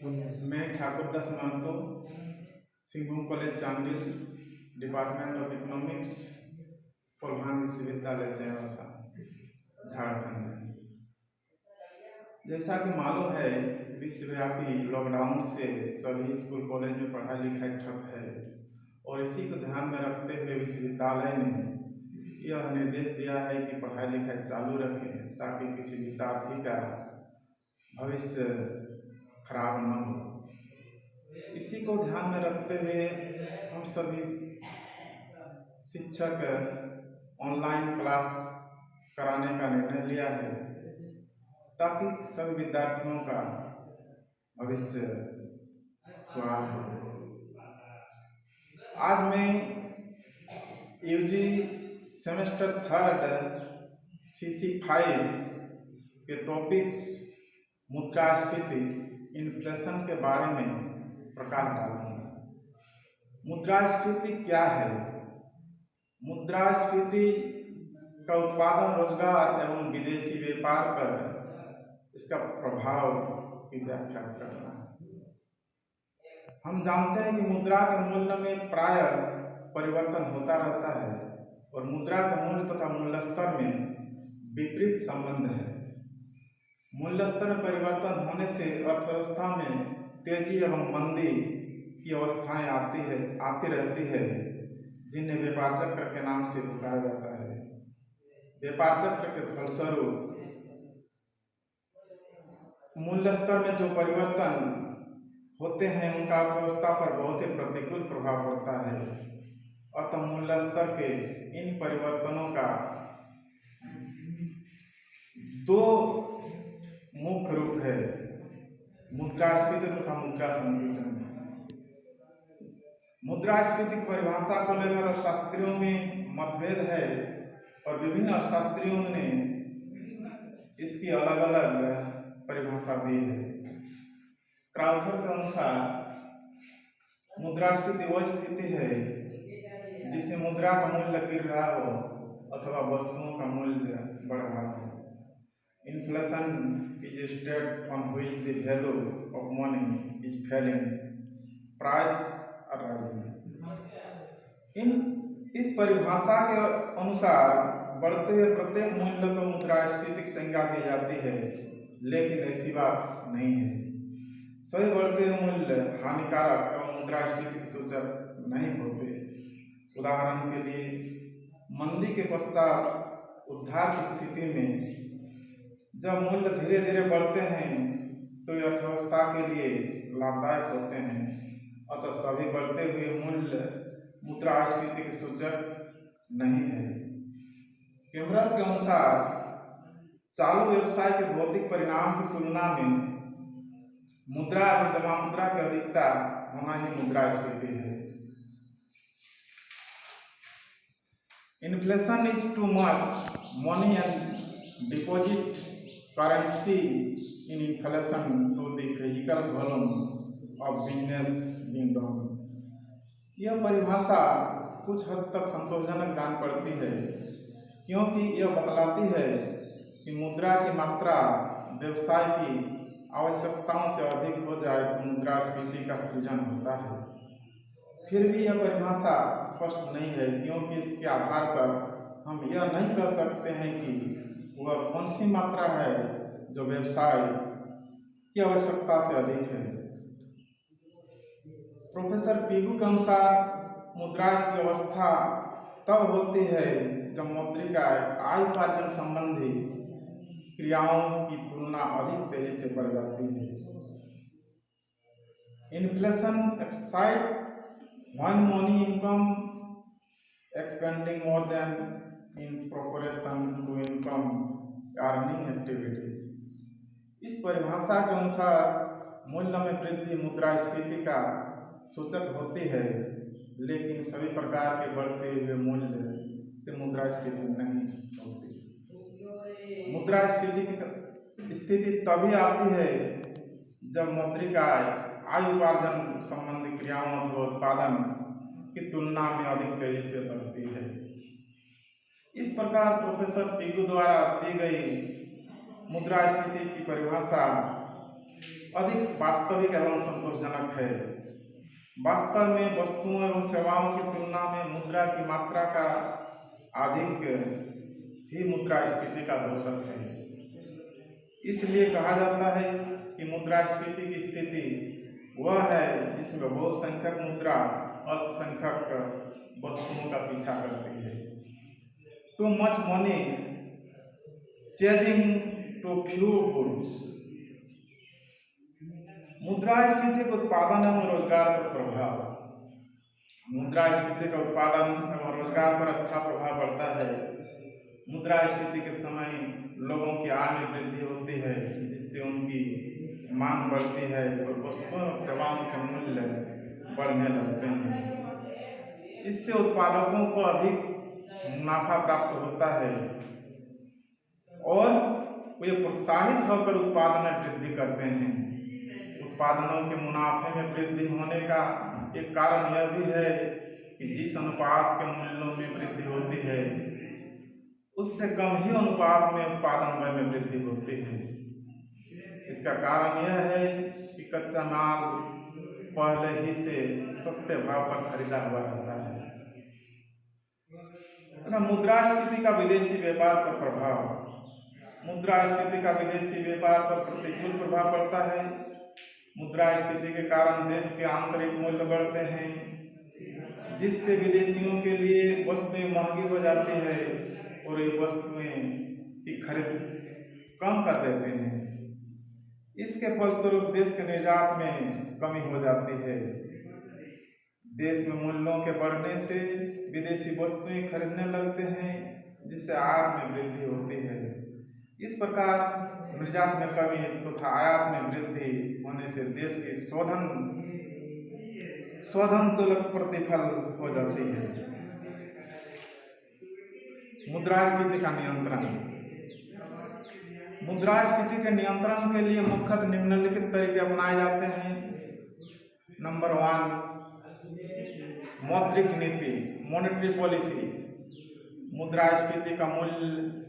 मैं Thakur Das Mahato, Singhbhum college Chandil, department of economics, प्रधान विश्वविद्यालय चयवासा, झारखंड। जैसा कि मालूम है, विश्वव्यापी लॉकडाउन से सभी स्कूल कॉलेज में पढ़ाई लिखाई ठप है और इसी को ध्यान में रखते हुए विश्वविद्यालय ने यह निर्देश दिया है कि पढ़ाई लिखाई चालू रखें ताकि किसी विद्यार्थी का भविष्य खराब न हो। इसी को ध्यान में रखते हुए हम सभी शिक्षक ऑनलाइन क्लास कराने का निर्णय लिया है ताकि सभी विद्यार्थियों का भविष्य सुहाग हो। आज मैं यूजी सेमेस्टर 3 CC5 के टॉपिक्स मुद्रास्फीति इन्फ्लेशन के बारे में प्रकाश डालूंगा। मुद्रास्फीति क्या है? मुद्रास्फीति का उत्पादन, रोजगार एवं विदेशी व्यापार पर इसका प्रभाव की व्याख्या करना। हम जानते हैं कि मुद्रा के मूल्य में प्राय परिवर्तन होता रहता है और मुद्रा के मूल्य तथा मूल्य स्तर में विपरीत संबंध है। मूल्य स्तर में परिवर्तन होने से अर्थव्यवस्था में तेजी एवं मंदी की अवस्थाएं आती रहती है, जिन्हें व्यापार चक्र के नाम से पुकारा जाता है। व्यापार चक्र के फलस्वरूप मूल्य स्तर में जो परिवर्तन होते हैं उनका अर्थव्यवस्था पर बहुत ही प्रतिकूल प्रभाव पड़ता है। अतः मूल्य स्तर के इन परिवर्तनों का दो मुख्य रूप है, मुद्रास्फीति तथा मुद्रा संकुचन। मुद्रास्फीति की परिभाषा को लेकर अर्थशास्त्रियों में मतभेद है और विभिन्न अर्थशास्त्रियों ने इसकी अलग अलग परिभाषा दी है। क्राउथर के अनुसार मुद्रास्फीति वह स्थिति है जिसमें मुद्रा का मूल्य गिर रहा हो अथवा वस्तुओं का मूल्य बढ़ रहा हो। Inflation is a state on which the value of money is falling, price are rising। इस परिभाषा के अनुसार बढ़ते हुए प्रत्येक मूल्य को मुद्रास्फीति की संज्ञा दी जाती है, लेकिन ऐसी बात नहीं है। सभी बढ़ते हुए मूल्य हानिकारक एवं मुद्रास्फीति के सूचक नहीं होते। उदाहरण के लिए, मंदी के पश्चात उद्धार की स्थिति में जब मूल्य धीरे धीरे बढ़ते हैं तो ये अर्थव्यवस्था के लिए लाभदायक होते हैं। अतः सभी बढ़ते हुए मूल्य मुद्रास्फीति के सूचक नहीं है। कैमरर के अनुसार चालू व्यवसाय के भौतिक परिणाम की तुलना में मुद्रा और जमा मुद्रा की अधिकता होना ही मुद्रास्फीति है। Inflation is too much money and deposit currency in inflation to the physical volume of business being done। यह परिभाषा कुछ हद तक संतोषजनक जान पड़ती है, क्योंकि यह बतलाती है कि मुद्रा की मात्रा व्यवसाय की आवश्यकताओं से अधिक हो जाए तो मुद्रास्फीति का सृजन होता है। फिर भी यह परिभाषा स्पष्ट नहीं है, क्योंकि इसके आधार पर हम यह नहीं कह सकते हैं कि वह कौन सी मात्रा है जो व्यवसाय की आवश्यकता से अधिक है। प्रोफेसर पीगू के अनुसार मुद्रा की अवस्था तब होती है जब मौद्रिक आय उपार्जन संबंधी क्रियाओं की तुलना अधिक तेजी से बढ़ जाती है। Inflation excite when money income expanding more than in proportion to income earning activities। इस परिभाषा के अनुसार मूल्य में वृद्धि मुद्रास्फीति का सूचक होती है, लेकिन सभी प्रकार के बढ़ते हुए मूल्य से मुद्रास्फीति नहीं होती। मुद्रास्फीति की स्थिति तभी आती है जब मौद्रिक आय उपार्जन संबंधी क्रियाओं और उत्पादन की तुलना में अधिक तेजी से बढ़ती है। इस प्रकार प्रोफेसर पीगू द्वारा दी गई मुद्रास्फीति की परिभाषा अधिक वास्तविक एवं संतोषजनक है। वास्तव में वस्तुओं एवं सेवाओं की तुलना में मुद्रा की मात्रा का अधिक ही मुद्रास्फीति का द्योतक है। इसलिए कहा जाता है कि मुद्रास्फीति की स्थिति वह है जिसमें बहुसंख्यक मुद्रा अल्पसंख्यक वस्तुओं का पीछा करती है। Too much money chasing too few goods. मुद्रास्फीति का उत्पादन एवं रोजगार पर प्रभाव। मुद्रास्फीति का उत्पादन एवं रोजगार पर अच्छा प्रभाव पड़ता है। मुद्रास्फीति के समय लोगों की आय में वृद्धि होती है, जिससे उनकी मांग बढ़ती है और वस्तुओं और सेवाओं के मूल्य बढ़ने लगते हैं। इससे उत्पादकों को अधिक मुनाफा प्राप्त होता है और वे प्रोत्साहित होकर उत्पादन में वृद्धि करते हैं। उत्पादनों के मुनाफे में वृद्धि होने का एक कारण यह भी है कि जिस अनुपात के मूल्यों में वृद्धि होती है उससे कम ही अनुपात में उत्पादन व्यय में वृद्धि होती है। इसका कारण यह है कि कच्चा माल पहले ही से सस्ते भाव पर खरीदा हुआ रहता है। मुद्रास्फीति का विदेशी व्यापार पर प्रभाव। मुद्रास्फीति का विदेशी व्यापार पर प्रतिकूल प्रभाव पड़ता है। मुद्रास्फीति के कारण देश के आंतरिक मूल्य बढ़ते हैं, जिससे विदेशियों के लिए वस्तुएं महंगी हो जाती है और ये वस्तुएं की खरीद कम कर देते हैं। इसके फलस्वरूप देश के निर्यात में कमी हो जाती है। देश में मूल्यों के बढ़ने से विदेशी वस्तुएं खरीदने लगते हैं, जिससे आयात में वृद्धि होती है। इस प्रकार निर्यात में कमी तथा आयात में वृद्धि होने से देश की शोधन तुलक प्रतिफल हो जाती है। मुद्रास्फीति का नियंत्रण। मुद्रास्फीति के नियंत्रण के लिए मुख्यतः निम्नलिखित तरीके अपनाए जाते हैं। नंबर 1, मौद्रिक नीति, मॉनेटरी पॉलिसी। मुद्रास्फीति का मूल्य